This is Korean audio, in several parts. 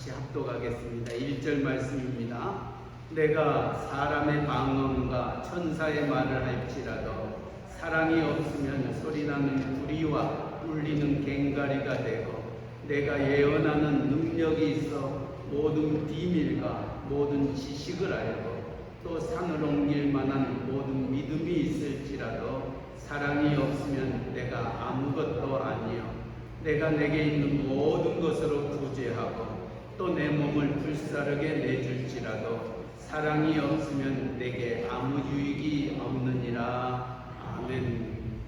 같이 합독하겠습니다. 1절 말씀입니다. 내가 사람의 방언과 천사의 말을 할지라도 사랑이 없으면 소리나는 구리와 울리는 꽹과리가 되고, 내가 예언하는 능력이 있어 모든 비밀과 모든 지식을 알고 또 산을 옮길 만한 모든 믿음이 있을지라도 사랑이 없으면 내가 아무것도 아니요 내가 내게 있는 모든 것으로 구제하고 또 내 몸을 불사르게 내줄지라도 사랑이 없으면 내게 아무 유익이 없느니라. 아멘.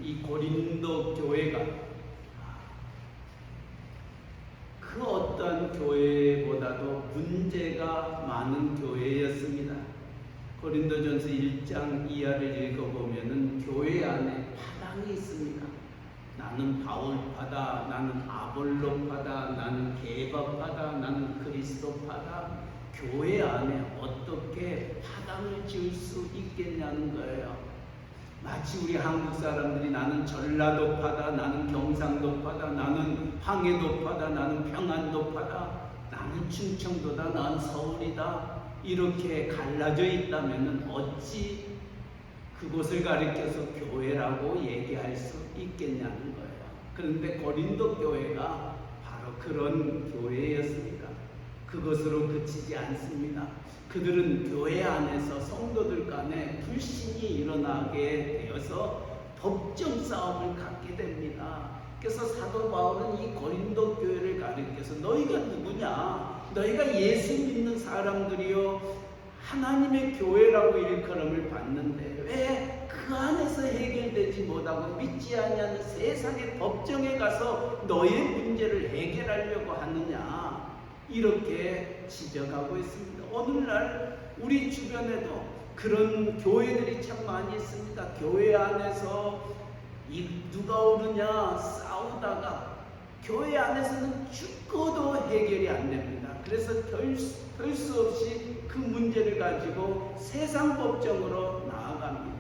이 고린도 교회가 그 어떤 교회보다도 문제가 많은 교회였습니다. 고린도전서 1장 이하를 읽어보면 교회 안에 파당이 있습니다. 나는 바울파다, 나는 아볼로파다, 나는 게바파다, 나는 그리스도파다. 교회 안에 어떻게 파당을 지을 수 있겠냐는 거예요. 마치 우리 한국 사람들이 나는 전라도파다, 나는 경상도파다, 나는 황해도파다, 나는 평안도파다, 나는 충청도다, 나는 서울이다, 이렇게 갈라져 있다면 어찌 그곳을 가리켜서 교회라고 얘기할 수 있겠냐는 거예요. 그런데 고린도 교회가 바로 그런 교회였습니다. 그것으로 그치지 않습니다. 그들은 교회 안에서 성도들 간에 불신이 일어나게 되어서 법정 싸움을 갖게 됩니다. 그래서 사도 바울은 이 고린도 교회를 가리켜서 너희가 누구냐? 너희가 예수 믿는 사람들이요 하나님의 교회라고 일컬음을 받는데 왜 그 안에서 해결되지 못하고 믿지 않냐는 세상의 법정에 가서 너의 문제를 해결하려고 하느냐, 이렇게 지적하고 있습니다. 오늘날 우리 주변에도 그런 교회들이 참 많이 있습니다. 교회 안에서 누가 오느냐 싸우다가 교회 안에서는 죽어도 해결이 안 됩니다. 그래서 별 수 없이 그 문제를 가지고 세상 법정으로 나아갑니다.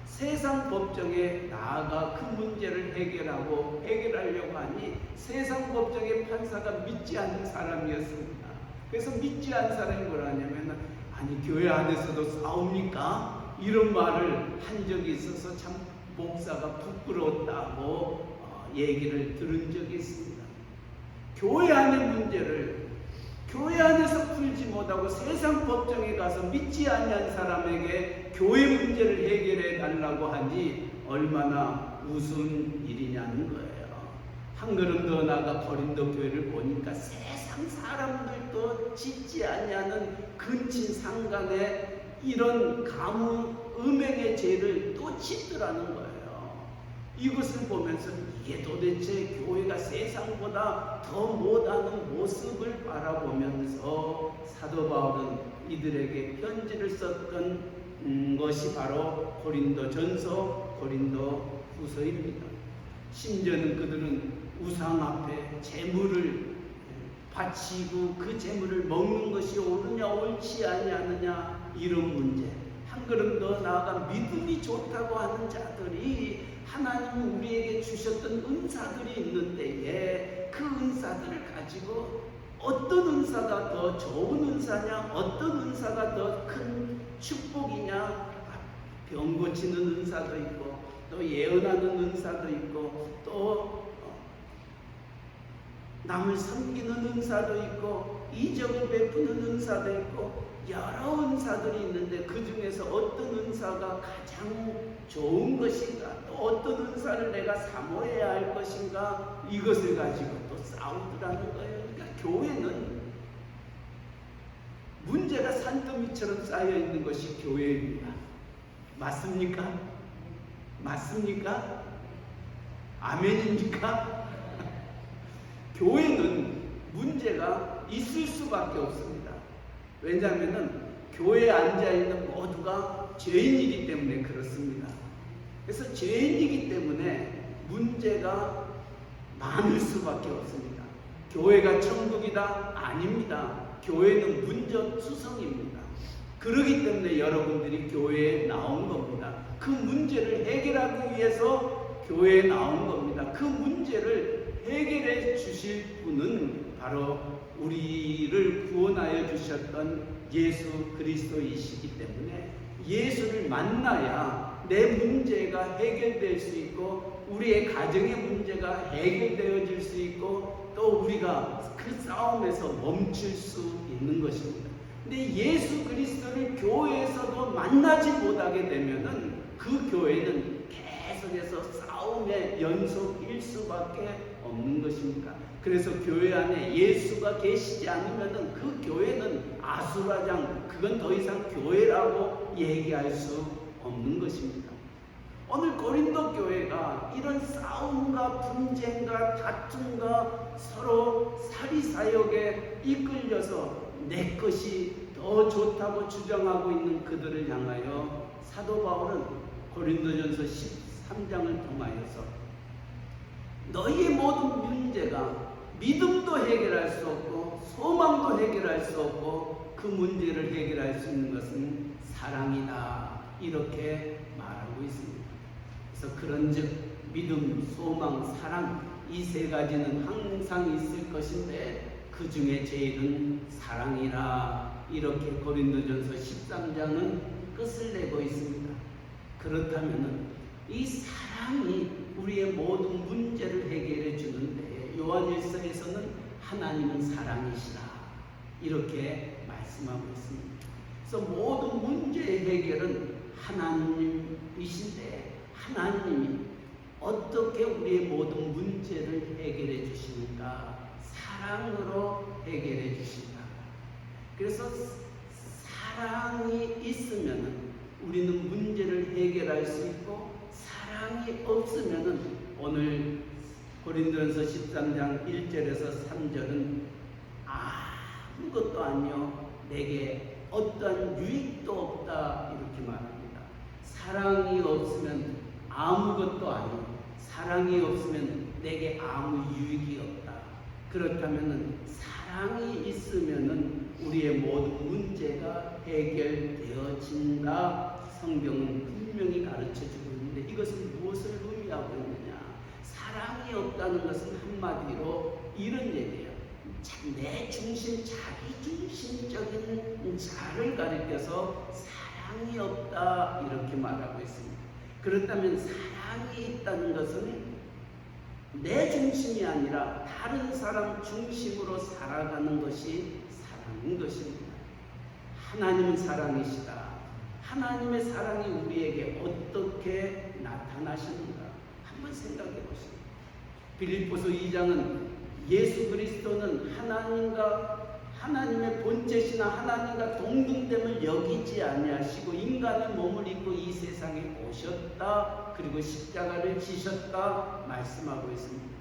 세상 법정에 나아가 그 문제를 해결하려고 하니 세상 법정의 판사가 믿지 않는 사람이었습니다. 그래서 믿지 않는 사람이 뭐라 하냐면, 아니 교회 안에서도 싸웁니까? 이런 말을 한 적이 있어서 참 목사가 부끄러웠다고 얘기를 들은 적이 있습니다. 교회 안의 문제를 교회 안에서 풀지 못하고 세상 법정에 가서 믿지 않는 사람에게 교회 문제를 해결해 달라고 하니 얼마나 우스운 일이냐는 거예요. 한 걸음 더 나아가 고린도 교회를 보니까 세상 사람들도 짓지 않냐는 근친 상간에 이런 가문 음행의 죄를 또 짓더라는 거예요. 이것을 보면서 이게 도대체 교회가 세상보다 더 못하는 모습을 바라보면서 사도 바울은 이들에게 편지를 썼던 것이 바로 고린도전서, 고린도후서입니다. 심지어는 그들은 우상 앞에 제물을 바치고 그 제물을 먹는 것이 옳으냐 옳지 아니하느냐, 이런 문제. 한 걸음 더 나아가 믿음이 좋다고 하는 자들이 하나님이 우리에게 주셨던 은사들이 있는데 그 은사들을 가지고 어떤 은사가 더 좋은 은사냐, 어떤 은사가 더 큰 축복이냐, 병 고치는 은사도 있고 또 예언하는 은사도 있고 또 남을 섬기는 은사도 있고 이적을 베푸는 은사도 있고 여러 은사들이 있는데 그 중에서 어떤 은사가 가장 좋은 것인가, 또 어떤 은사를 내가 사모해야 할 것인가, 이것을 가지고 또 싸우더라는 거예요. 그러니까 교회는 문제가 산더미처럼 쌓여 있는 것이 교회입니다. 맞습니까? 맞습니까? 아멘입니까? 교회는 문제가 있을 수밖에 없습니다. 왜냐하면 교회에 앉아있는 모두가 죄인이기 때문에 그렇습니다. 그래서 죄인이기 때문에 문제가 많을 수밖에 없습니다. 교회가 천국이다? 아닙니다. 교회는 문제투성입니다. 그렇기 때문에 여러분들이 교회에 나온 겁니다. 그 문제를 해결하기 위해서 교회에 나온 겁니다. 그 문제를 해결해 주실 분은 바로 우리를 구원하여 주셨던 예수 그리스도이시기 때문에 예수를 만나야 내 문제가 해결될 수 있고 우리의 가정의 문제가 해결되어질 수 있고 또 우리가 그 싸움에서 멈출 수 있는 것입니다. 근데 예수 그리스도를 교회에서도 만나지 못하게 되면은 그 교회는 계속해서 싸움의 연속일 수밖에 없는 것입니다. 그래서 교회 안에 예수가 계시지 않으면은 그 교회는 아수라장, 그건 더 이상 교회라고 얘기할 수 없는 것입니다. 오늘 고린도 교회가 이런 싸움과 분쟁과 다툼과 서로 사리사욕에 이끌려서 내 것이 더 좋다고 주장하고 있는 그들을 향하여 사도 바울은 고린도전서 13장을 통하여서 너희의 모든 문제가 믿음도 해결할 수 없고 소망도 해결할 수 없고 그 문제를 해결할 수 있는 것은 사랑이다, 이렇게 말하고 있습니다. 그래서 그런즉 믿음, 소망, 사랑, 이 세 가지는 항상 있을 것인데 그 중에 제일은 사랑이라, 이렇게 고린도전서 13장은 끝을 내고 있습니다. 그렇다면 이 사랑이 우리의 모든 문제를 해결해 주는데 요한일서에서는 하나님은 사랑이시라, 이렇게 말씀하고 있습니다. 그래서 모든 문제의 해결은 하나님이신데 하나님이 어떻게 우리의 모든 문제를 해결해 주시는가? 사랑으로 해결해 주신다. 그래서 사랑이 있으면 우리는 문제를 해결할 수 있고, 사랑이 없으면 오늘 고린도전서 13장 1절에서 3절은 아무것도 아니요 내게 어떠한 유익도 없다, 이렇게 말합니다. 사랑이 없으면 아무것도 아니요, 사랑이 없으면 내게 아무 유익이 없다. 그렇다면 사랑이 있으면 우리의 모든 문제가 해결되어진다. 성경은 분명히 가르쳐주고 있는데 이것은 무엇을 의미하고 있느냐? 사랑이 없다는 것은 한마디로 이런 얘기예요. 내 중심, 자기 중심적인 자를 가리켜서 사랑이 없다, 이렇게 말하고 있습니다. 그렇다면 사랑이 있다는 것은 내 중심이 아니라 다른 사람 중심으로 살아가는 것이 사랑인 것입니다. 하나님은 사랑이시다. 하나님의 사랑이 우리에게 어떻게 나타나시는가 한번 생각해 보십시오. 빌립보서 2장은 예수 그리스도는 하나님의 본체시나 하나님과 동등됨을 여기지 아니하시고 인간의 몸을 입고 이 세상에 오셨다, 그리고 십자가를 지셨다 말씀하고 있습니다.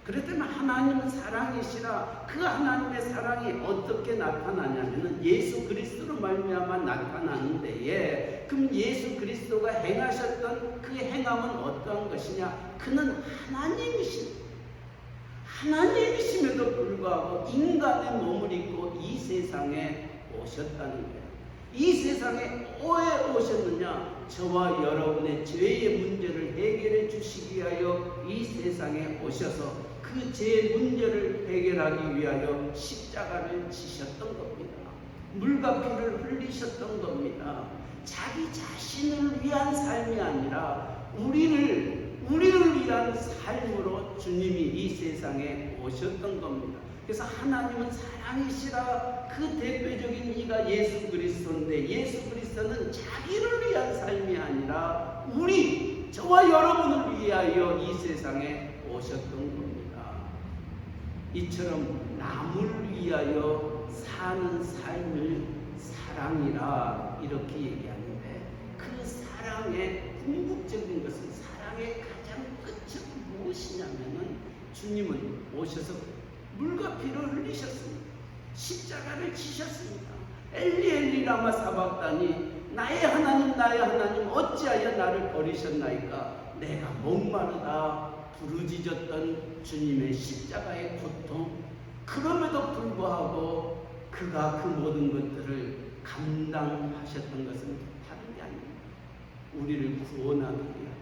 그렇다면 하나님은 사랑이시라. 그 하나님의 사랑이 어떻게 나타나냐면 예수 그리스도로 말미암아 나타나는데, 그럼 예수 그리스도가 행하셨던 그 행함은 어떠한 것이냐? 그는 하나님이심에도 불구하고 인간의 몸을 입고 이 세상에 오셨다는 거예요. 이 세상에 왜 오셨느냐? 저와 여러분의 죄의 문제를 해결해 주시기 위하여 이 세상에 오셔서 그 죄의 문제를 해결하기 위하여 십자가를 지셨던 겁니다. 물과 피를 흘리셨던 겁니다. 자기 자신을 위한 삶이 아니라 우리를 위한 삶으로 주님이 이 세상에 오셨던 겁니다. 그래서 하나님은 사랑이시라. 그 대표적인 이가 예수 그리스도인데, 예수 그리스도는 자기를 위한 삶이 아니라 저와 여러분을 위하여 이 세상에 오셨던 겁니다. 이처럼 남을 위하여 사는 삶을 사랑이라, 이렇게 얘기하는데, 그 사랑의 궁극적인 것은, 사랑의 가장 끝은 무엇이냐면은 주님은 오셔서 물과 피를 흘리셨습니다. 십자가를 지셨습니다. 엘리 엘리 라마 사박다니, 나의 하나님 어찌하여 나를 버리셨나이까. 내가 목마르다 부르짖었던 주님의 십자가의 고통, 그럼에도 불구하고 그가 그 모든 것들을 감당하셨던 것은 다른 게 아닙니다. 우리를 구원하기 위하여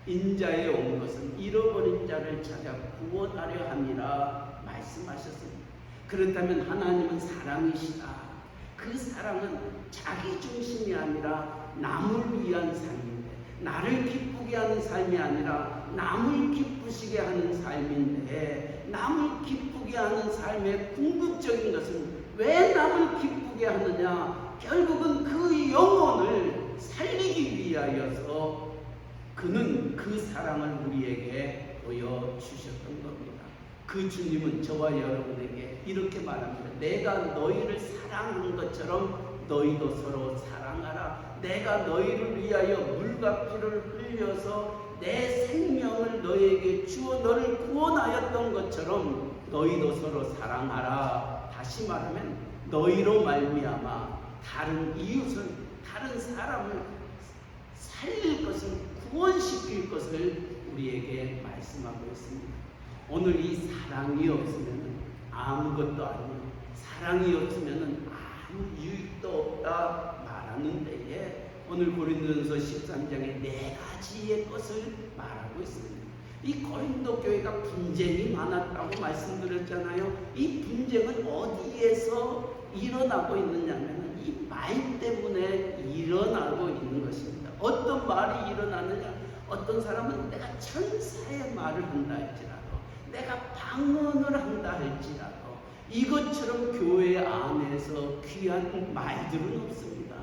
인자에 온 것은 잃어버린 자를 찾아 구원하려 함이라 말씀하셨습니다. 그렇다면 하나님은 사랑이시다. 그 사랑은 자기 중심이 아니라 남을 위한 삶인데, 나를 기쁘게 하는 삶이 아니라 남을 기쁘시게 하는 삶인데, 남을 기쁘게 하는 삶의 궁극적인 것은 왜 남을 기쁘게 하느냐? 결국은 그 영혼을 살리기 위하여서 그는 그 사랑을 우리에게 보여주셨던 겁니다. 그 주님은 저와 여러분에게 이렇게 말합니다. 내가 너희를 사랑한 것처럼 너희도 서로 사랑하라. 내가 너희를 위하여 물과 피를 흘려서 내 생명을 너희에게 주어 너를 구원하였던 것처럼 너희도 서로 사랑하라. 다시 말하면 너희로 말미암아 다른 이웃을, 다른 사람을 살릴 것을, 구원시킬 것을 우리에게 말씀하고 있습니다. 오늘 이 사랑이 없으면 아무것도 아니에요. 사랑이 없으면 아무 유익도 없다 말하는 데에 오늘 고린도전서 13장에 4가지의 것을 말하고 있습니다. 이 고린도 교회가 분쟁이 많았다고 말씀드렸잖아요. 이 분쟁은 어디에서 일어나고 있느냐면 이 말 때문에 일어나고 있는 것입니다. 어떤 말이 일어나느냐? 어떤 사람은 내가 천사의 말을 한다 할지라도, 내가 방언을 한다 할지라도 이것처럼 교회 안에서 귀한 말들은 없습니다.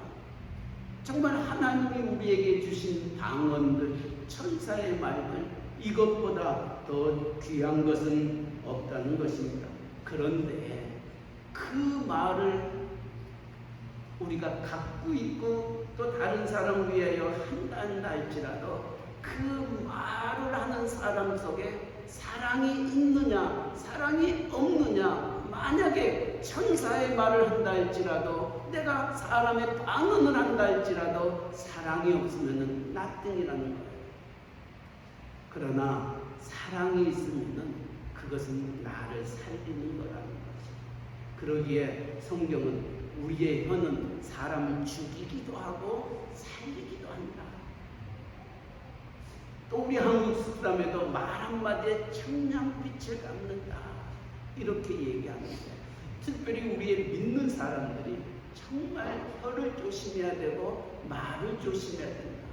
정말 하나님이 우리에게 주신 방언들, 천사의 말들, 이것보다 더 귀한 것은 없다는 것입니다. 그런데 그 말을 우리가 갖고 있고 또 다른 사람을 위하여 한다 할지라도 그 말을 하는 사람 속에 사랑이 있느냐 사랑이 없느냐, 만약에 천사의 말을 한다 할지라도 내가 사람의 방언을 한다 할지라도 사랑이 없으면 nothing이라는 거예요. 그러나 사랑이 있으면 그것은 나를 살리는 거라는 거죠. 그러기에 성경은 우리의 혀는 사람을 죽이기도 하고 살리기도 한다. 또 우리 한국 사람에도 말 한마디에 청량빛을 갚는다 이렇게 얘기하는데, 특별히 우리의 믿는 사람들이 정말 혀를 조심해야 되고 말을 조심해야 된다.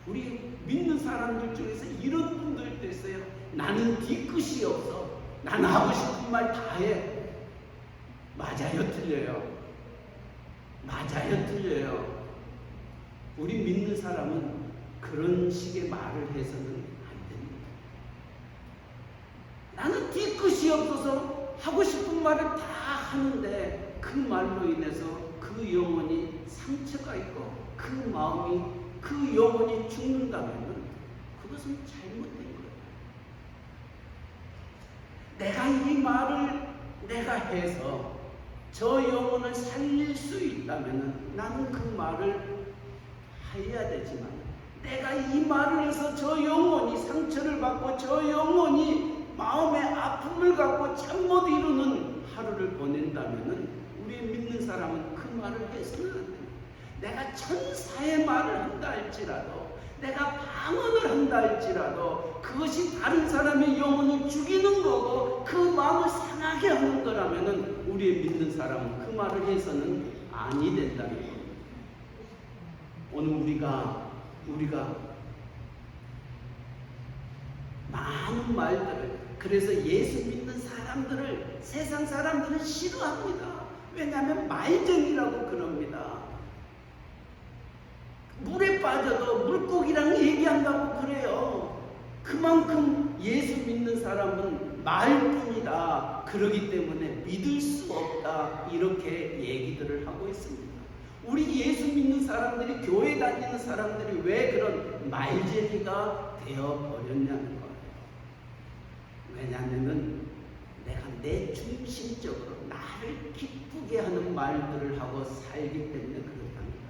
우리 믿는 사람들 중에서 이런 분들도 있어요. 나는 뒤끝이 없어. 나는 하고 싶은 말 다 해. 맞아요, 틀려요? 맞아요, 틀려요? 우리 믿는 사람은 그런 식의 말을 해서는 안 됩니다. 나는 뒤끝이 없어서 하고 싶은 말을 다 하는데 그 말로 인해서 그 영혼이 상처가 있고 그 마음이, 그 영혼이 죽는다면 그것은 잘못된 거예요. 내가 이 말을 내가 해서 저 영혼을 살릴 수 있다면 나는 그 말을 해야 되지만, 내가 이 말을 해서 저 영혼이 상처를 받고 저 영혼이 마음의 아픔을 갖고 잠 못 이루는 하루를 보낸다면 우리 믿는 사람은 그 말을 해서는 안 됩니다. 내가 천사의 말을 한다 할지라도, 내가 방언을 한다 할지라도 그것이 다른 사람의 영혼을 죽이는 거고 그 마음을 상하게 하는 거라면 우리의 믿는 사람은 그 말을 해서는 아니 된다는 겁니다. 오늘 우리가 많은 말들을, 그래서 예수 믿는 사람들을 세상 사람들은 싫어합니다. 왜냐하면 말정이라고 그럽니다. 물에 빠져도 물고기랑 얘기한다고 그래요. 그만큼 예수 믿는 사람은 말뿐이다. 그러기 때문에 믿을 수 없다. 이렇게 얘기들을 하고 있습니다. 우리 예수 믿는 사람들이, 교회 다니는 사람들이 왜 그런 말쟁이가 되어버렸냐는 거예요. 왜냐하면 내가 내 중심적으로 나를 기쁘게 하는 말들을 하고 살기 때문에 그렇답니다.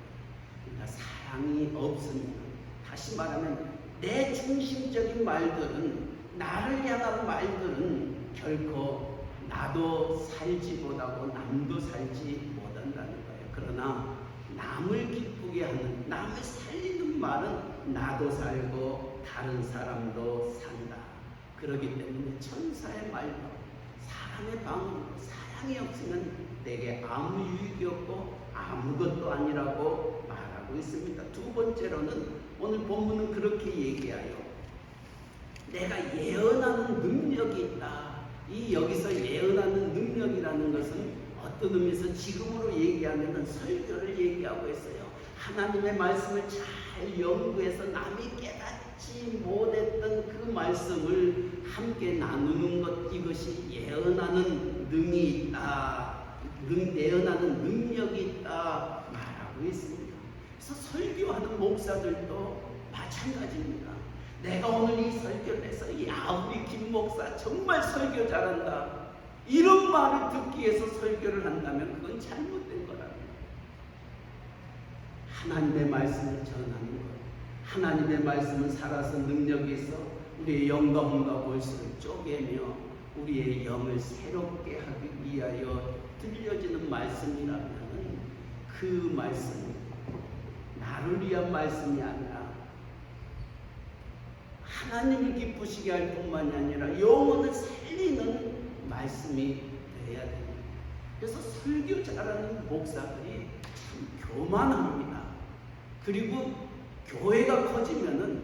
그러니까 사랑이 없으면, 다시 말하면 내 중심적인 말들은, 나를 향한 말들은 결코 나도 살지 못하고 남도 살지 못한다는 거예요. 그러나 남을 기쁘게 하는, 남을 살리는 말은 나도 살고 다른 사람도 산다. 그렇기 때문에 천사의 말도, 사랑의 방언, 사랑이 없으면 내게 아무 유익이 없고 아무것도 아니라고 말하고 있습니다. 두 번째로는 오늘 본문은 그렇게 얘기하여 내가 예언하는 능력이 있다. 이 여기서 예언하는 능력이라는 것은 어떤 의미에서 지금으로 얘기하면 설교를 얘기하고 있어요. 하나님의 말씀을 잘 연구해서 남이 깨닫지 못했던 그 말씀을 함께 나누는 것, 이것이 예언하는 능이 있다. 예언하는 능력이 있다 말하고 있습니다. 그래서 설교하는 목사들도 마찬가지입니다. 내가 오늘 이 설교를 해서 야, 우리 김 목사 정말 설교 잘한다, 이런 말을 듣기 위해서 설교를 한다면 그건 잘못된 거랍니다. 하나님의 말씀을 전하는 것, 하나님의 말씀은 살아서 능력이 있어 우리의 영감과 볼수를 쪼개며 우리의 영을 새롭게 하기 위하여 들려지는 말씀이라면 그 말씀은 나를 위한 말씀이 아니라 하나님을 기쁘시게 할 뿐만이 아니라 영혼을 살리는 말씀이 되어야 됩니다. 그래서 설교 잘하는 목사들이 참 교만합니다. 그리고 교회가 커지면은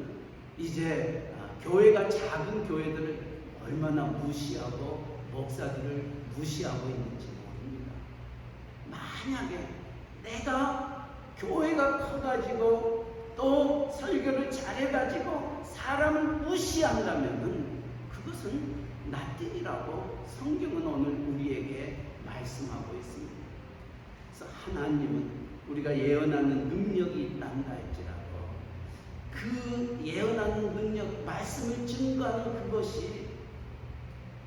이제 교회가 작은 교회들을 얼마나 무시하고 목사들을 무시하고 있는지 모릅니다. 만약에 내가 교회가 커가지고 또 설교를 잘해가지고 사람을 무시한다면은 그것은 나띵이라고 성경은 오늘 우리에게 말씀하고 있습니다. 그래서 하나님은 우리가 예언하는 능력이 있단다 할지라도 그 예언하는 능력, 말씀을 증거하는 그것이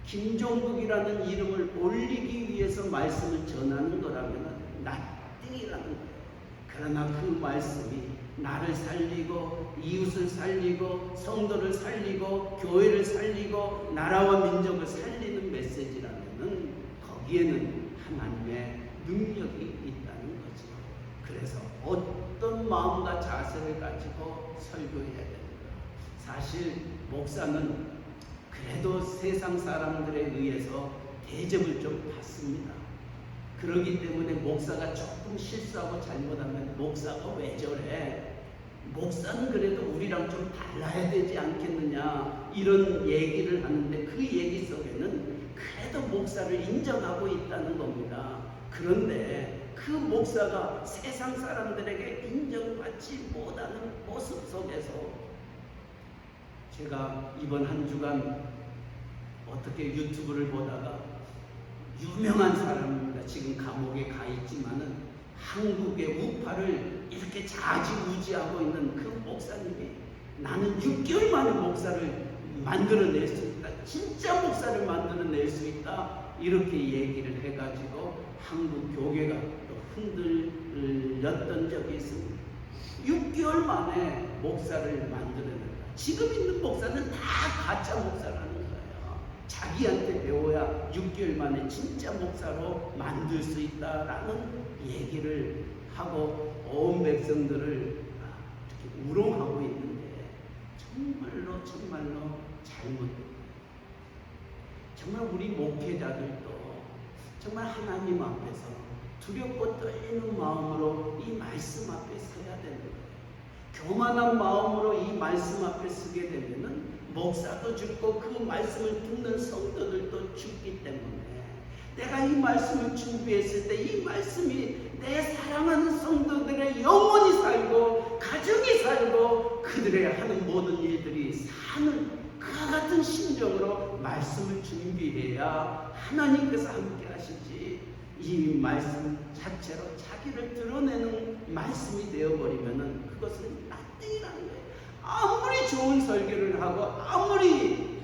김종국이라는 이름을 올리기 위해서 말씀을 전하는 거라면 나띵이라는 거예요. 그러나 그 말씀이 나를 살리고 이웃을 살리고 성도를 살리고 교회를 살리고 나라와 민족을 살리는 메시지라면 거기에는 하나님의 능력이 있다는 거죠. 그래서 어떤 마음과 자세를 가지고 설교해야 됩니다. 사실 목사는 그래도 세상 사람들에 의해서 대접을 좀 받습니다. 그러기 때문에 목사가 조금 실수하고 잘못하면 목사가 왜 저래? 목사는 그래도 우리랑 좀 달라야 되지 않겠느냐, 이런 얘기를 하는데 그 얘기 속에는 그래도 목사를 인정하고 있다는 겁니다. 그런데 그 목사가 세상 사람들에게 인정받지 못하는 모습 속에서 제가 이번 한 주간 어떻게 유튜브를 보다가 유명한 사람입니다. 지금 감옥에 가 있지만은 한국의 우파를 이렇게 좌지우지하고 있는 그 목사님이 나는 6개월 만에 목사를 만들어낼 수 있다, 진짜 목사를 만들어낼 수 있다, 이렇게 얘기를 해가지고 한국 교계가 또 흔들렸던 적이 있습니다. 6개월 만에 목사를 만들어낸다. 지금 있는 목사는 다 가짜 목사라는 거예요. 자기한테 배워야 6개월 만에 진짜 목사로 만들 수 있다라는 얘기를 하고 온 백성들을 이렇게 우롱하고 있는데 정말로 잘못됩니다. 정말 우리 목회자들도 정말 하나님 앞에서 두렵고 떨리는 마음으로 이 말씀 앞에 서야 되는 거예요. 교만한 마음으로 이 말씀 앞에 서게 되면은 목사도 죽고 그 말씀을 듣는 성도들도 죽기 때문에 내가 이 말씀을 준비했을 때 이 말씀이 내 사랑하는 성도들의 영혼이 살고 가정이 살고 그들의 하는 모든 일들이 사는 그와 같은 심정으로 말씀을 준비해야 하나님께서 함께 하시지, 이 말씀 자체로 자기를 드러내는 말씀이 되어버리면은 그것은 나띵이라는 거예요. 아무리 좋은 설교를 하고 아무리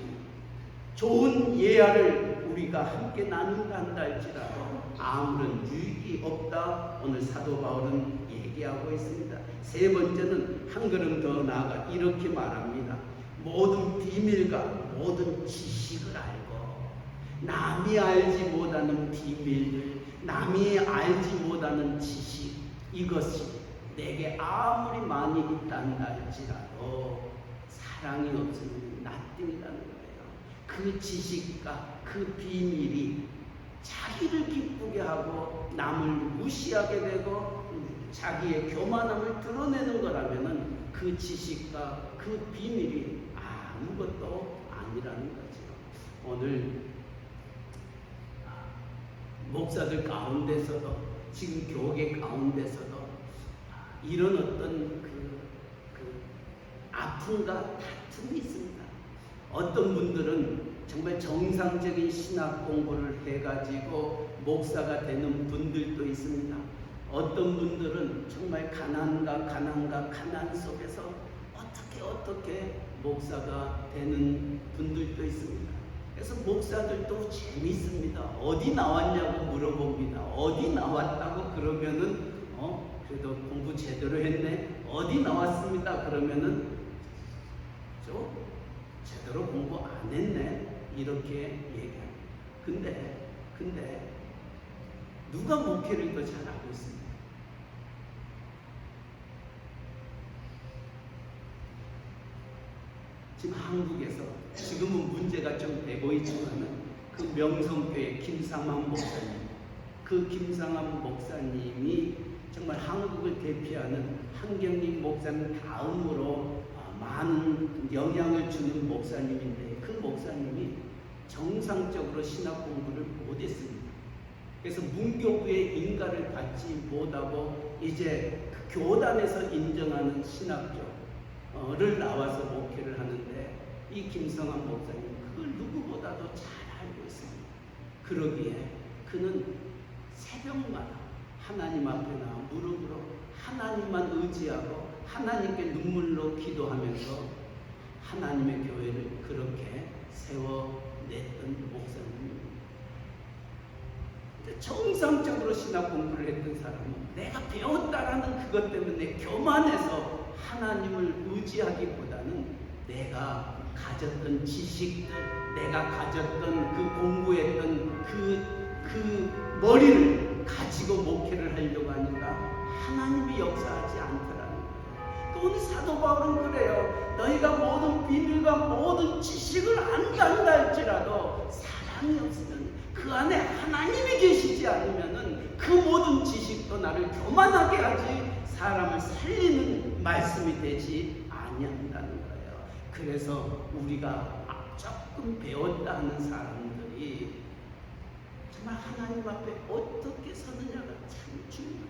좋은 예화를 우리가 함께 나눈다 한다 할지라도 아무런 유익이 없다, 오늘 사도 바울은 얘기하고 있습니다. 세 번째는 한 걸음 더 나아가 이렇게 말합니다. 모든 비밀과 모든 지식을 알고 남이 알지 못하는 비밀들, 남이 알지 못하는 지식, 이것이 내게 아무리 많이 있단다 할지라도 사랑이 없으면 나띵이라는 거예요. 그 지식과 그 비밀이 자기를 기쁘게 하고 남을 무시하게 되고 자기의 교만함을 드러내는 거라면은 그 지식과 그 비밀이 아무것도 아니라는 거죠. 오늘 목사들 가운데서도 지금 교회 가운데서도 이런 어떤 그 아픔과 다툼이 있습니다. 어떤 분들은 정말 정상적인 신학 공부를 해가지고 목사가 되는 분들도 있습니다. 어떤 분들은 정말 가난과 가난 속에서 어떻게 목사가 되는 분들도 있습니다. 그래서 목사들도 재밌습니다. 어디 나왔냐고 물어봅니다. 어디 나왔다고 그러면은 그래도 공부 제대로 했네. 어디 나왔습니다. 그러면은 저 제대로 공부 안 했네. 이렇게 얘기합니다. 근데 누가 목회를 더 잘하고 있습니까? 지금 한국에서 지금은 문제가 좀 되고 있지만은 그 명성교회 김상환 목사님, 그 김상환 목사님이 정말 한국을 대표하는 한경림 목사님 다음으로 많은 영향을 주는 목사님인데 그 목사님이 정상적으로 신학 공부를 못했습니다. 그래서 문교부의 인가를 받지 못하고 이제 그 교단에서 인정하는 신학교를 나와서 목회를 하는데 이 김성환 목사님 그걸 누구보다도 잘 알고 있습니다. 그러기에 그는 새벽마다 하나님 앞에 나와 무릎으로 하나님만 의지하고 하나님께 눈물로 기도하면서 하나님의 교회를 그렇게 세워냈던 목사님입니다. 정상적으로 신학 공부를 했던 사람은 내가 배웠다라는 그것 때문에 교만해서 하나님을 의지하기보다는 내가 가졌던 지식들, 내가 가졌던 그 공부했던 그 머리를 가지고 목회를 하려고 하니까 하나님이 역사하지 않더라는 거예요. 오늘 사도 바울은 그래요. 너희가 모든 비밀과 모든 지식을 안다한다 할지라도 사랑이 없으면 그 안에 하나님이 계시지 않으면은 그 모든 지식도 나를 교만하게 하지 사람을 살리는 말씀이 되지 아니한다는 거예요. 그래서 우리가 조금 배웠다 하는 사람들이 정말 하나님 앞에 어떻게 서느냐가 참 중요합니다.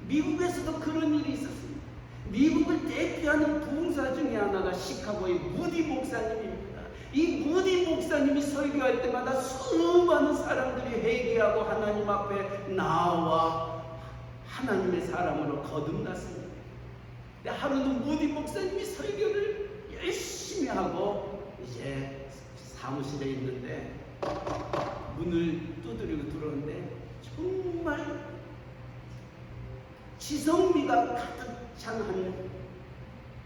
미국에서도 그런 일이 있었습니다. 미국을 대표하는 부흥사 중에 하나가 시카고의 무디 목사님입니다. 이 무디 목사님이 설교할 때마다 수많은 사람들이 회개하고 하나님 앞에 나와 하나님의 사람으로 거듭났습니다. 근데 하루는 무디 목사님이 설교를 열심히 하고 이제 사무실에 있는데 문을 두드리고 들어오는데 정말 지성미가 가득 찬 한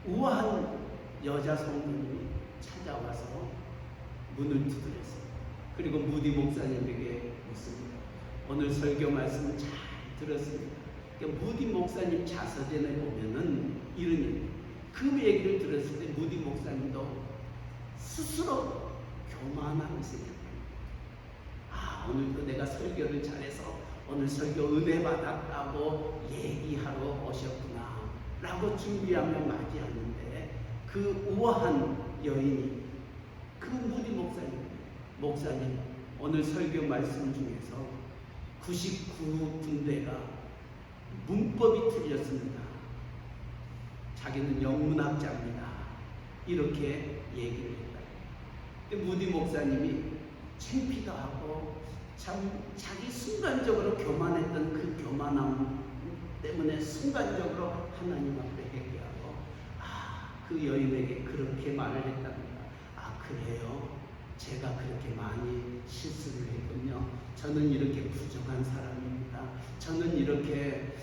우아한 여자 성도님이 찾아와서 문을 두드렸어요. 그리고 무디 목사님에게 묻습니다. 오늘 설교 말씀을 잘 들었습니다. 그러니까 무디 목사님 자서전에 보면은 이런 그 얘기를 들었을 때 무디 목사님도 스스로 교만함이 생겼다. 오늘도 내가 설교를 잘해서 오늘 설교 은혜 받았다고 얘기하러 오셨구나 라고 준비하며 맞이하는데 그 우아한 여인이 그 무디 목사님 오늘 설교 말씀 중에서 99군데가 문법이 틀렸습니다. 자기는 영문학자입니다. 이렇게 얘기를 했다. 근데 무디 목사님이 창피도 하고 참 자기 순간적으로 교만했던 그 교만함 때문에 순간적으로 하나님 앞에 회개하고 그 여인에게 그렇게 말을 했답니다. 그래요? 제가 그렇게 많이 실수를 했군요. 저는 이렇게 부족한 사람입니다. 저는 이렇게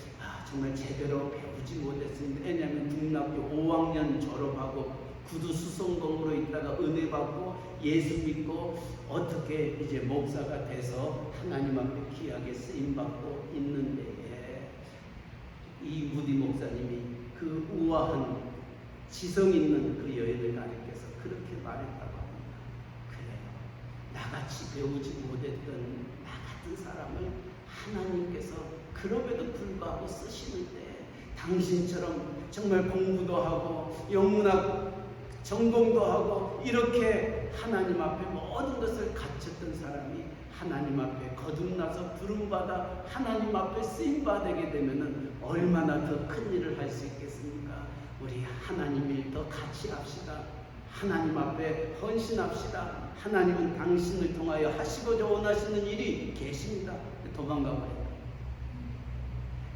정말 제대로 배우지 못했습니다. 왜냐하면 중학교 5학년 졸업하고 구두 수송동으로 있다가 은혜 받고 예수 믿고 어떻게 이제 목사가 돼서 하나님 앞에 귀하게 쓰임받고 있는데 이 무디 목사님이 그 우아한 지성 있는 그 여인을 가리켜서 그렇게 말했다고 합니다. 그래요. 나같이 배우지 못했던 나 같은 사람을 하나님께서 그럼에도 불구하고 쓰시는데, 당신처럼 정말 공부도 하고 영문학 전공도 하고 이렇게 하나님 앞에 모든 것을 갖췄던 사람이 하나님 앞에 거듭나서 부름받아 하나님 앞에 쓰임받게 되면 얼마나 더 큰 일을 할 수 있겠습니까? 우리 하나님 일 더 같이 합시다. 하나님 앞에 헌신합시다. 하나님은 당신을 통하여 하시고자 원하시는 일이 계십니다. 도망가 버려요.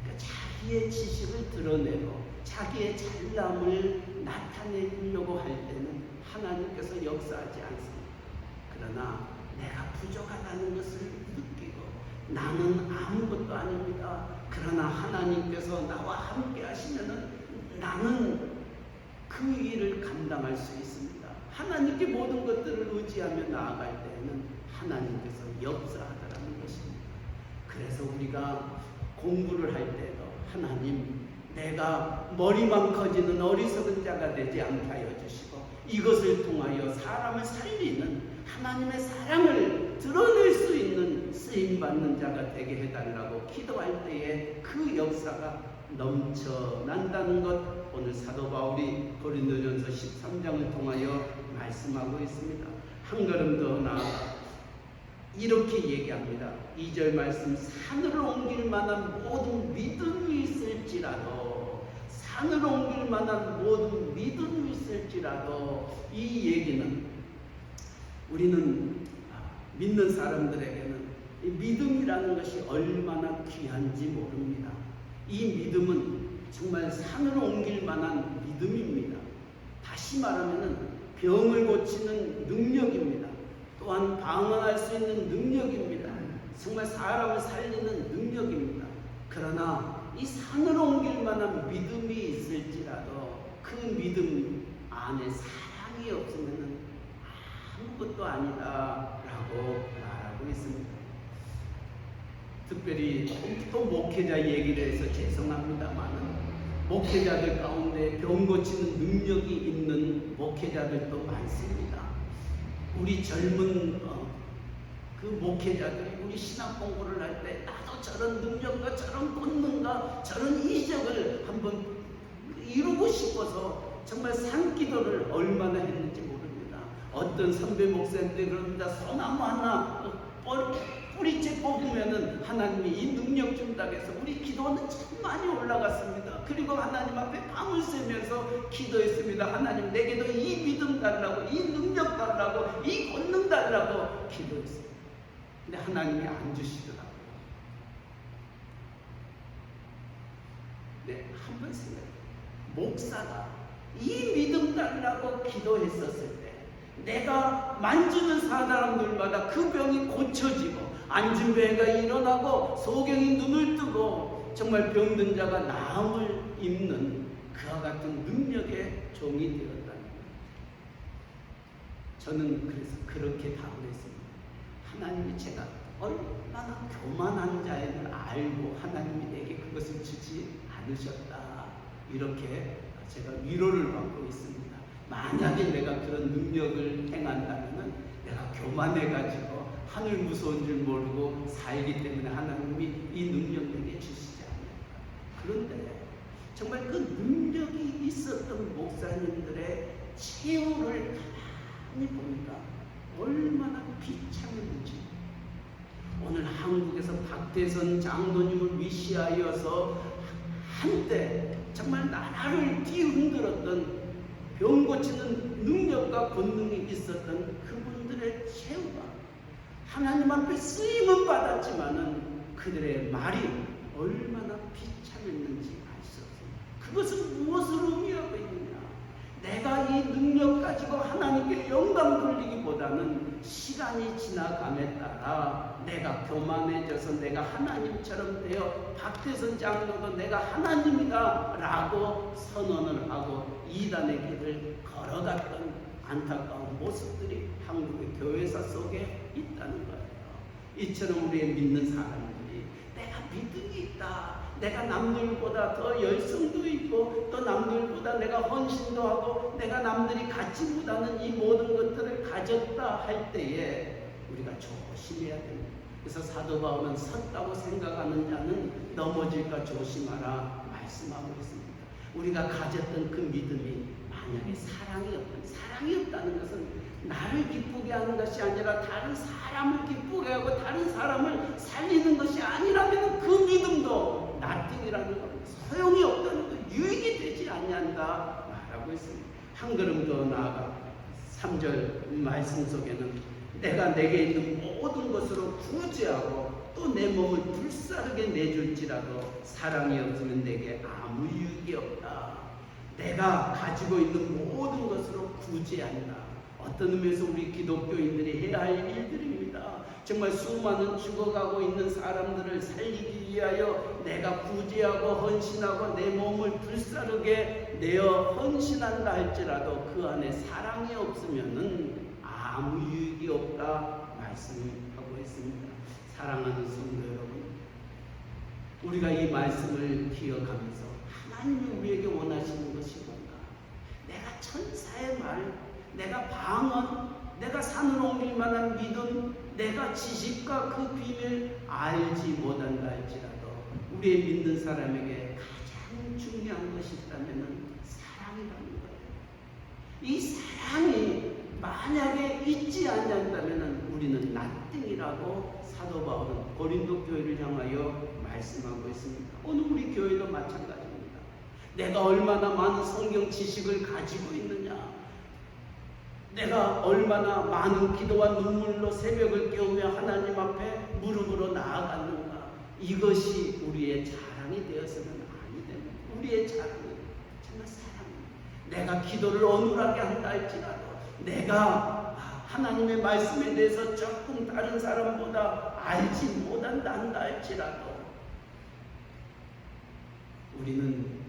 그러니까 자기의 지식을 드러내고 자기의 잘남을 나타내려고 할 때는 하나님께서 역사하지 않습니다. 그러나 내가 부족하다는 것을 느끼고 나는 아무것도 아닙니다. 그러나 하나님께서 나와 함께 하시면은 나는 그 일을 감당할 수 있습니다. 하나님께 모든 것들을 의지하며 나아갈 때에는 하나님께서 역사하더라는 것입니다. 그래서 우리가 공부를 할 때도 하나님, 내가 머리만 커지는 어리석은 자가 되지 않게 하여 주시고 이것을 통하여 사람을 살리는 하나님의 사랑을 드러낼 수 있는 쓰임받는 자가 되게 해달라고 기도할 때에 그 역사가 넘쳐난다는 것, 오늘 사도 바울이 고린도전서 13장을 통하여 말씀하고 있습니다. 한 걸음 더 나아가 이렇게 얘기합니다. 2절 말씀, 산으로 옮길 만한 모든 믿음이 있을지라도, 산으로 옮길 만한 모든 믿음이 있을지라도, 이 얘기는 우리는 믿는 사람들에게는 이 믿음이라는 것이 얼마나 귀한지 모릅니다. 이 믿음은 정말 산으로 옮길 만한 믿음입니다. 다시 말하면 병을 고치는 능력입니다. 또한 방언할 수 있는 능력입니다. 정말 사람을 살리는 능력입니다. 그러나 이 산으로 옮길 만한 믿음이 있을지라도 그 믿음 안에 사랑이 없으면 아무것도 아니다 라고 말하고 있습니다. 특별히 또 목회자 얘기를 해서 죄송합니다만 목회자들 가운데 병 고치는 능력이 있는 목회자들도 많습니다. 우리 젊은 그 목회자들이 우리 신학 공부를 할 때 나도 저런 능력과 저런 권능과 저런 이적을 한번 이루고 싶어서 정말 산기도를 얼마나 했는지 모릅니다. 어떤 선배 목사님들 그럽니다. 소나무 하나 뿌리째 뽑으면은 하나님이 이 능력 준다고 해서 우리 기도는 참 많이 올라갔습니다. 그리고 하나님 앞에 밤을 새면서 기도했습니다. 하나님, 내게도 이 믿음 달라고, 이 능력 달라고, 이 권능 달라고 기도했습니다. 근데 하나님이 안 주시더라고요. 네, 한번 생각해요. 목사가 이 믿음 달라고 기도했었을 때 내가 만지는 사람들마다 그 병이 고쳐지고 앉은 배가 일어나고 소경이 눈을 뜨고 정말 병든 자가 나음을 입는 그와 같은 능력의 종이 되었다는 거예요. 저는 그래서 그렇게 답을 했습니다. 하나님이 제가 얼마나 교만한 자임을 알고 하나님이 내게 그것을 주지 않으셨다, 이렇게 제가 위로를 받고 있습니다. 만약에 내가 그런 능력을 행한다면 내가 교만해가지고 하늘 무서운 줄 모르고 살기 때문에 하나님이 이 능력 내게 주시지 않을까. 그런데 정말 그 능력이 있었던 목사님들의 최후를 가만히 보니까 얼마나 비참했는지. 오늘 한국에서 박대선 장로님을 위시하여서 한때 정말 나라를 뒤흔들었던 병 고치는 능력과 권능이 있었던 그분들의 최후가 하나님 앞에 쓰임은 받았지만은 그들의 말이 얼마나 비참했는지 알 수 없습니다. 그것은 무엇을 의미하고 있느냐? 내가 이 능력 가지고 하나님께 영광 돌리기보다는 시간이 지나감에 따라 내가 교만해져서 내가 하나님처럼 되어 박대선 장로도 내가 하나님이다 라고 선언을 하고 이단의 길을 걸어갔던 안타까운 모습들이 한국의 교회사 속에 있다는 거예요. 이처럼 우리의 믿는 사람들이 내가 믿음이 있다, 내가 남들보다 더 열성도 있고 또 남들보다 내가 헌신도 하고 내가 남들이 갖지 못하는 이 모든 것들을 가졌다 할 때에 우리가 조심해야 됩니다. 그래서 사도 바울은 섰다고 생각하는 자는 넘어질까 조심하라 말씀하고 있습니다. 우리가 가졌던 그 믿음이 만약에 사랑이 없다는 것은 나를 기쁘게 하는 것이 아니라 다른 사람을 기쁘게 하고 다른 사람을 살리는 것이 아니라면 그 믿음도 나띵이라는 겁니다. 소용이 없다는 것, 유익이 되지 않는다 말하고 있습니다. 한 걸음 더 나아가 3절 말씀 속에는 내가 내게 있는 모든 것으로 구제하고 또 내 몸을 불사르게 내줄지라도 사랑이 없으면 내게 아무 유익이 없다. 내가 가지고 있는 모든 것으로 구제한다. 어떤 의미에서 우리 기독교인들이 해야 할 일들입니다. 정말 수많은 죽어가고 있는 사람들을 살리기 위하여 내가 구제하고 헌신하고 내 몸을 불사르게 내어 헌신한다 할지라도 그 안에 사랑이 없으면은 아무 유익이 없다 말씀하고 있습니다. 사랑하는 성도 여러분, 우리가 이 말씀을 기억하면서 하나님이 우리에게 원하시는 것이 뭔가? 내가 천사의 말, 내가 방언, 내가 산을 옮길 만한 믿음, 내가 지식과 그 비밀 알지 못한다 할지라도 우리의 믿는 사람에게 가장 중요한 것이 있다면 사랑이라는 거예요. 이 사랑이 만약에 있지 않는다면 우리는 나띵이라고 사도 바울은 고린도 교회를 향하여 말씀하고 있습니다. 오늘 우리 교회도 마찬가지입니다. 내가 얼마나 많은 성경 지식을 가지고 있느냐, 내가 얼마나 많은 기도와 눈물로 새벽을 깨우며 하나님 앞에 무릎으로 나아갔는가, 이것이 우리의 자랑이 되어서는 아니 됩니다. 우리의 자랑은 정말 사랑입니다. 내가 기도를 어눌하게 한다 할지라도, 내가 하나님의 말씀에 대해서 조금 다른 사람보다 알지 못한다 한다 할지라도 우리는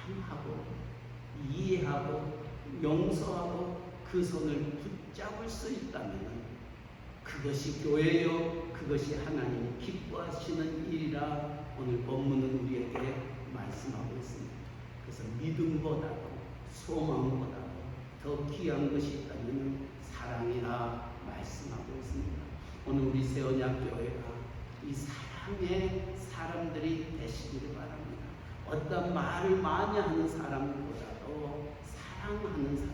사랑하고 이해하고 용서하고 그 손을 붙잡을 수 있다면 그것이 교회요, 그것이 하나님이 기뻐하시는 일이라 오늘 본문은 우리에게 말씀하고 있습니다. 그래서 믿음보다도 소망보다도 더 귀한 것이 있다면 사랑이라 말씀하고 있습니다. 오늘 우리 세언약교회가 이 사랑의 사람들이 되시기를 바랍니다. 어떤 말을 많이 하는 사람보다도 사랑하는 사람,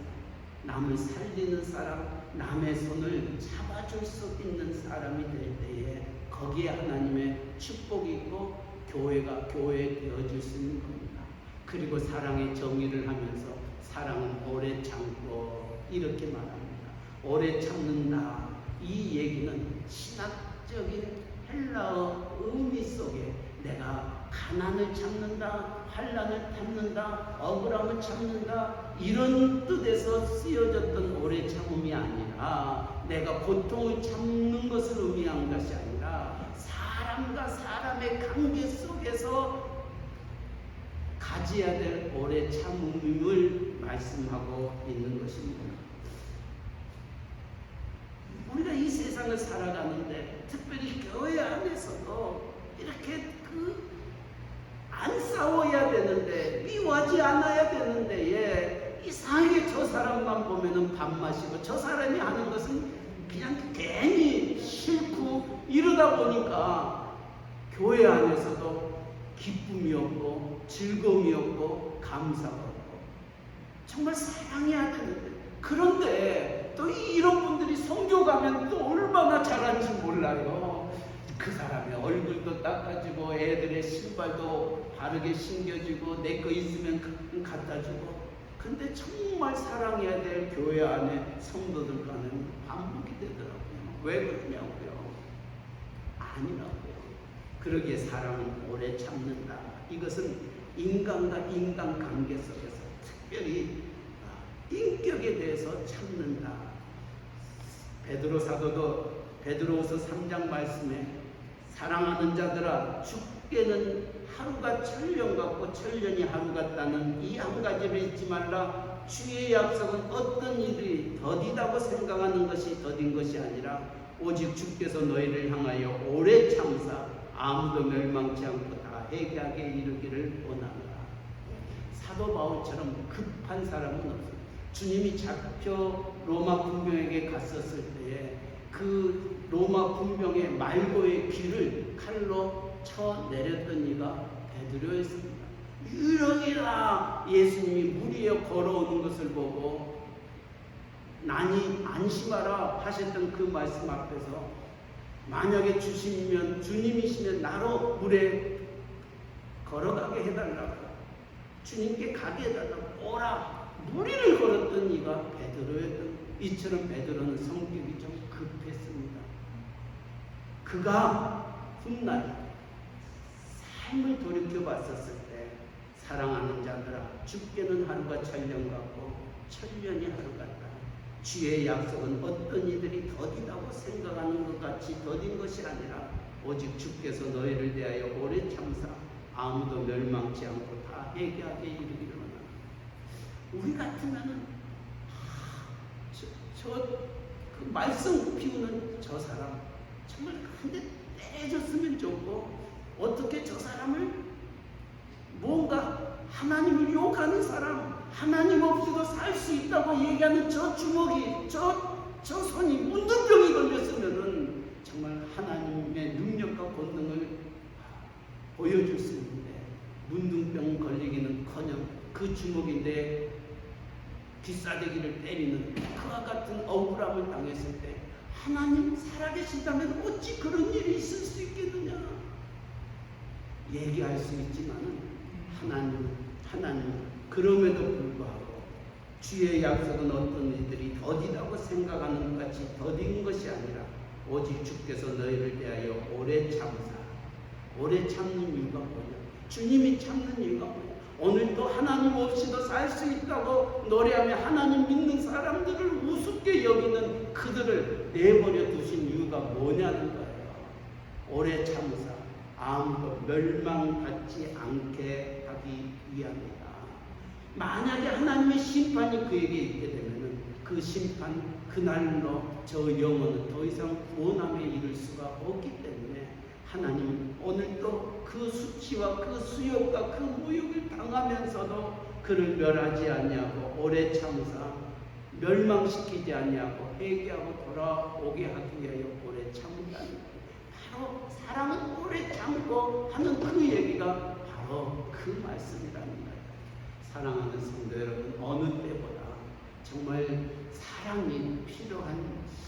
남을 살리는 사람, 남의 손을 잡아줄 수 있는 사람이 될 때에 거기에 하나님의 축복이 있고 교회가 교회 되어줄 수 있는 겁니다. 그리고 사랑의 정의를 하면서 사랑은 오래 참고 이렇게 말합니다. 오래 참는다. 이 얘기는 신학적인 헬라어 의미 속에 내가 가난을 참는다, 환난을 참는다, 억울함을 참는다, 이런 뜻에서 쓰여졌던 오래 참음이 아니라 내가 고통을 참는 것을 의미한 것이 아니라 사람과 사람의 관계 속에서 가져야 될 오래 참음을 말씀하고 있는 것입니다. 우리가 이 세상을 살아가는데 특별히 교회 안에서도 이렇게 안 싸워야 되는데, 미워하지 않아야 되는데 이상하게 저 사람만 보면은 밥 마시고 저 사람이 하는 것은 그냥 괜히 싫고 이러다 보니까 교회 안에서도 기쁨이 없고 즐거움이 없고 감사가 없고 정말 사랑해야 되는데, 그런데 또 이런 분들이 성교 가면 또 얼마나 잘하는지 몰라요. 그 사람의 얼굴도 닦아주고 애들의 신발도 바르게 신겨주고 내 거 있으면 갖다주고, 근데 정말 사랑해야 될 교회 안에 성도들과는 반복이 되더라고요. 왜 그러냐고요? 아니라고요. 그러기에 사랑은 오래 참는다. 이것은 인간과 인간 관계 속에서 특별히 인격에 대해서 참는다. 베드로 사도도 베드로후서 3장 말씀에 사랑하는 자들아, 죽게는 하루가 천년 같고 천년이 하루 같다는 이 한 가지를 잊지 말라. 주의 약속은 어떤 이들이 더디다고 생각하는 것이 더딘 것이 아니라 오직 주께서 너희를 향하여 오래 참사 아무도 멸망치 않고 다 회개하게 이르기를 원하노라. 사도 바울처럼 급한 사람은 없어요. 주님이 잡혀 로마 군병에게 갔었을 때에 그 로마 군병의 말고의 귀를 칼로 쳐 내렸던 이가 베드로였습니다. 유령이라 예수님이 물 위에 걸어오는 것을 보고 난이 안심하라 하셨던 그 말씀 앞에서 만약에 주님이시면 나로 물에 걸어가게 해달라고, 주님께 가게 해달라고 오라 무리를 걸었던 이가 베드로였던, 이처럼 베드로는 성격이 좀 급했습니다. 그가 훗날 삶을 돌이켜 봤었을 때 사랑하는 자들아, 죽게는 하루가 천년 같고 천년이 하루 같다. 주의 약속은 어떤 이들이 더디다고 생각하는 것 같이 더딘 것이 아니라 오직 주께서 너희를 대하여 오래 참사 아무도 멸망치 않고 다 회개하게 이르기를 원한다. 우리 같으면은 그 말씀 피우는 저 사람 정말 한 대 때려줬으면 좋고, 어떻게 저 사람을 뭔가 하나님을 욕하는 사람, 하나님 없이도 살 수 있다고 얘기하는 저 주먹이, 저 손이 문둥병이 걸렸으면은 정말 하나님의 능력과 권능을 보여줄 수 있는데, 문둥병 걸리기는커녕 그 주먹이 내 귀싸대기를 때리는 그와 같은 억울함을 당했을 때 하나님 살아계신다면 어찌 그런 일이 있을 수 있겠느냐 얘기할 수 있지만은 하나님 그럼에도 불구하고 주의 약속은 어떤 이들이 더디다고 생각하는 것 같이 더딘 것이 아니라 오직 주께서 너희를 대하여 오래 참사. 오래 참는 이유가 뭐냐? 주님이 참는 이유가 뭐냐? 오늘도 하나님 없이도 살 수 있다고 노래하며 하나님 믿는 사람들을 우습게 여기는 그들을 내버려 두신 이유가 뭐냐는 거예요. 오래 참사 아무도 멸망받지 않게 하기 위함이다. 만약에 하나님의 심판이 그에게 있게 되면 그 심판 그날로 저 영혼은 더 이상 구원함에 이를 수가 없기 때문에 하나님 오늘도 그 수치와 그 수욕과 그 모욕을 당하면서도 그를 멸하지 아니하고 오래 참사 멸망시키지 아니하고 회개하고 돌아오게 하기 위하여 오래 참는다는 거예요. 바로 사랑은 오래 참고 하는 그 얘기가 바로 그 말씀이라는 거예요. 사랑하는 성도 여러분, 어느 때보다 정말 사랑이 필요한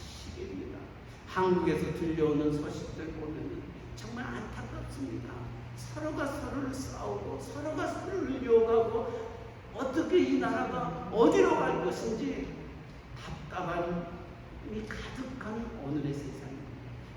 시기입니다. 한국에서 들려오는 소식들 보면 정말 안타깝습니다. 서로가 서로를 싸우고 서로가 서로를 욕하고 어떻게 이 나라가 어디로 갈 것인지 답답함이 가득한 오늘의 세상입니다.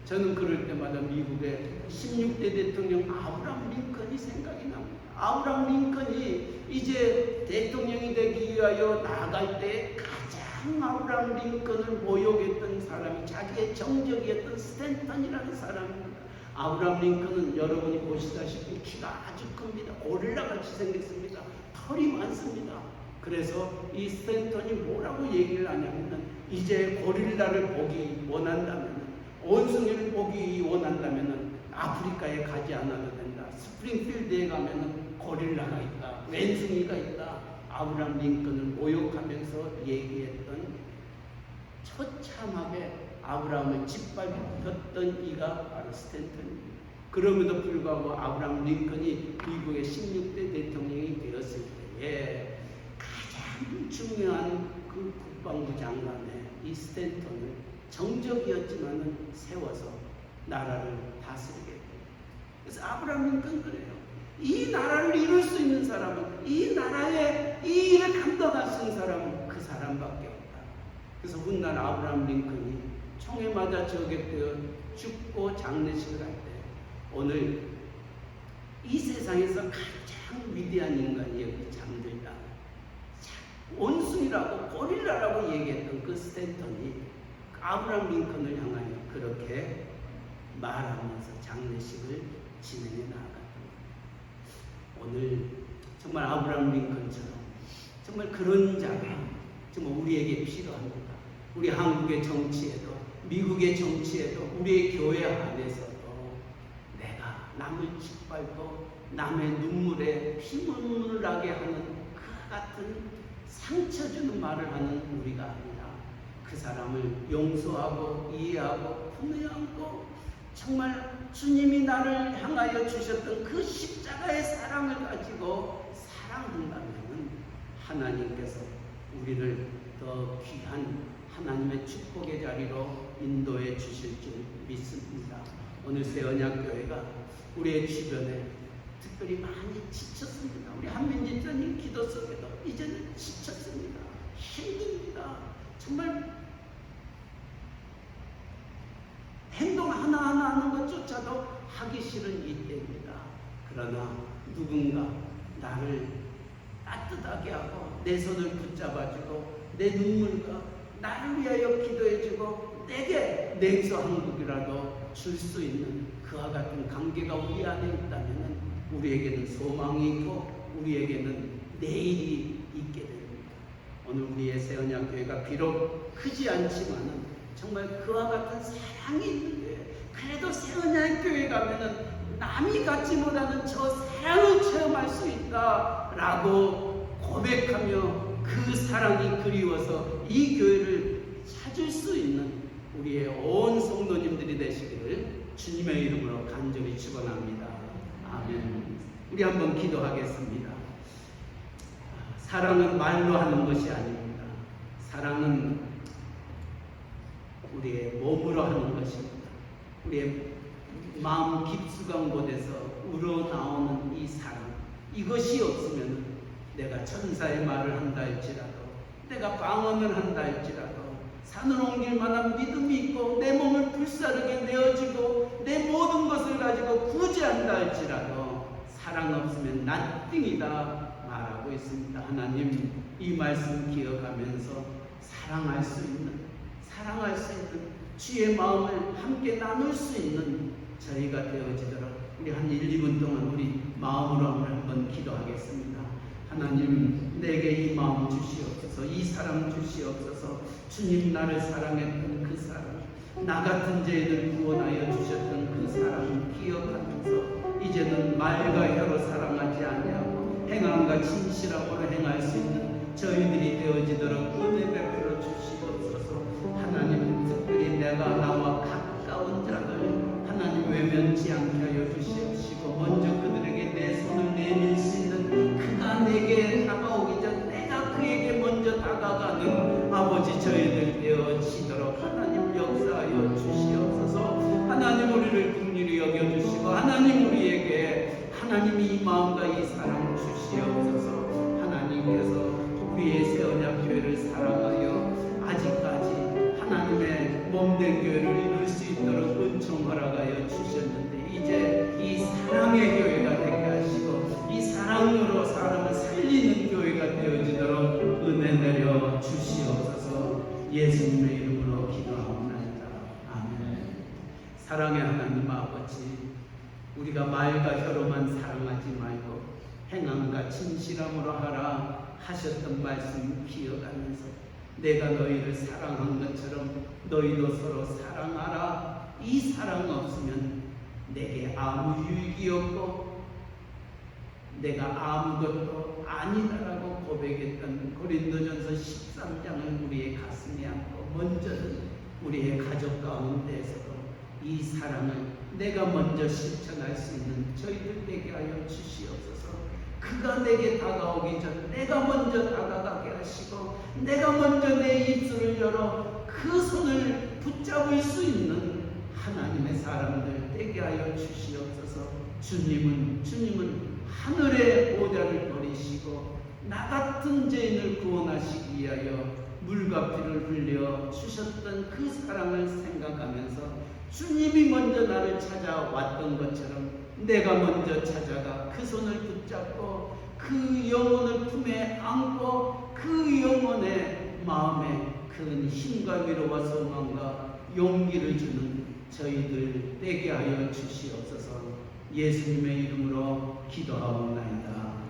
저는 그럴 때마다 미국의 16대 대통령 아브라함 링컨이 생각이 납니다. 아브라함 링컨이 이제 대통령이 되기 위하여 나아갈 때 가장 아브라함 링컨을 모욕했던 사람이 자기의 정적이었던 스탠턴이라는 사람입니다. 아브라함 링컨은 여러분이 보시다시피 키가 아주 큽니다. 고릴라같이 생겼습니다. 털이 많습니다. 그래서 이 스탠턴이 뭐라고 얘기를 하냐면 이제 고릴라를 보기 원한다면, 원숭이를 보기 원한다면 아프리카에 가지 않아도 된다. 스프링필드에 가면 고릴라가 있다. 원숭이가 있다. 아브라함 링컨을 모욕하면서 얘기했던, 처참하게 아브라함을 짓밟혔던 이가 바로 스탠턴입니다. 그럼에도 불구하고 아브라함 링컨이 미국의 16대 대통령이 되었을 때에 가장 중요한 그 국방부 장관의 이 스탠턴을 정적이었지만은 세워서 나라를 다스리게 됩니다. 그래서 아브라함 링컨 그래요. 이 나라를 이룰 수 있는 사람은, 이 나라의 이 일을 감당할 수 있는 사람은 그 사람밖에 없다. 그래서 훗날 아브라함 링컨이 총에 맞아 저격되어 죽고 장례식을 할 때 오늘 이 세상에서 가장 위대한 인간이 여기 잠들다. 원숭이라고 고릴라라고 얘기했던 그 스탠턴이 아브라함 링컨을 향하여 그렇게 말하면서 장례식을 진행해 나아갔던 거예요. 오늘 정말 아브라함 링컨처럼 정말 그런 자가 정말 우리에게 필요합니다. 우리 한국의 정치에도, 미국의 정치에도, 우리의 교회 안에서도 내가 남을 짓밟고 남의 눈물에 피눈물 나게 하는 그 같은 상처 주는 말을 하는 우리가 아니라 그 사람을 용서하고 이해하고 품에 안고 정말 주님이 나를 향하여 주셨던 그 십자가의 사랑을 가지고 사랑한다면 하나님께서 우리를 더 귀한 하나님의 축복의 자리로 인도해 주실 줄 믿습니다. 오늘 새언약교회가 우리의 주변에 특별히 많이 지쳤습니다. 우리 한민지 전님 기도 속에도 이제는 지쳤습니다. 힘듭니다. 정말 행동 하나하나 하는 것조차도 하기 싫은 이때입니다. 그러나 누군가 나를 따뜻하게 하고 내 손을 붙잡아주고 내 눈물과 나를 위하여 기도해주고 내게 냉수 한 국이라도 줄 수 있는 그와 같은 관계가 우리 안에 있다면 우리에게는 소망이 있고 우리에게는 내일이 있게 됩니다. 오늘 우리의 새언약교회가 비록 크지 않지만은 정말 그와 같은 사랑이 있는데 그래도 새언약교회 가면은 남이 갖지 못하는 저 사랑을 체험할 수 있다라고 고백하며 그 사랑이 그리워서 이 교회를 찾을 수 있는 우리의 온 성도님들이 되시기를 주님의 이름으로 간절히 축원합니다. 아멘. 우리 한번 기도하겠습니다. 사랑은 말로 하는 것이 아닙니다. 사랑은 우리의 몸으로 하는 것입니다. 우리의 마음 깊숙한 곳에서 우러나오는 이 사랑, 이것이 없으면 내가 천사의 말을 한다 할지라도 내가 방언을 한다 할지라도 산을 옮길 만한 믿음이 있고 내 몸을 불사르게 내어주고 내 모든 것을 가지고 구제한다 할지라도 사랑 없으면 nothing이다 말하고 있습니다. 하나님 이 말씀 기억하면서 사랑할 수 있는 주의 마음을 함께 나눌 수 있는 저희가 되어지도록 우리 한 1, 2분 동안 우리 마음으로 한번 기도하겠습니다. 하나님 내게 이 마음 주시옵소서. 이 사랑 주시옵소서. 주님 나를 사랑했던 그 사랑, 나 같은 죄인을 구원하여 주셨던 그 사랑 기억하면서 이제는 말과 혀로 사랑하지 아니하고 행함과 진실함으로 행할 수 있는 저희들이 되어지도록 은혜 베풀어 주시옵소서. 하나님 특별히 내가 나와 가까운 자들 하나님 외면치 않게 하여 주시옵시고 먼저 그들에게 내 손을 내밀 수 있는 그가 내게 다가오기 전 내가 그에게 먼저 다가가는 아버지 저희들 되어지도록 하나님 역사하여 주시옵소서. 하나님 우리를 긍휼히 여겨주시고 하나님 우리에게 하나님이 이 마음과 이 사랑 주시옵소서. 하나님께서 우리의 새언약교회를 사랑하여 아직까지 하나님의 몸된 교회를 이룰 수 있도록 은총 허락하여 주셨는데 이제 이 사랑의 교회가 되게 하시고 이 사랑으로 사람을 살리는 교회가 되어지도록 은혜 내려 주시옵소서. 예수님의 이름으로 기도하옵나이다. 아멘. 사랑의 하나님 아버지, 우리가 말과 혀로만 사랑하지 말고 행함과 진실함으로 하라 하셨던 말씀 기억하면서 내가 너희를 사랑한 것처럼 너희도 서로 사랑하라. 이 사랑 없으면 내게 아무 유익이 없고 내가 아무것도 아니다라고 고백했던 고린도전서 13장을 우리의 가슴에 안고 먼저는 우리의 가족 가운데에서도 이 사랑을 내가 먼저 실천할 수 있는 저희들 되게 하여 주시옵소서. 그가 내게 다가오기 전 내가 먼저 다가가게 하시고 내가 먼저 내 입술을 열어 그 손을 붙잡을 수 있는 하나님의 사람들 되게 하여 주시옵소서. 주님은 하늘의 보좌를 버리시고 나 같은 죄인을 구원하시기 위하여 물과 피를 흘려 주셨던 그 사랑을 생각하면서 주님이 먼저 나를 찾아왔던 것처럼 내가 먼저 찾아가 그 손을 붙잡고 그 영혼을 품에 안고 그 영혼의 마음에 큰 힘과 위로와 소망과 용기를 주는 저희들 되게 하여 주시옵소서. 예수님의 이름으로 기도하옵나이다.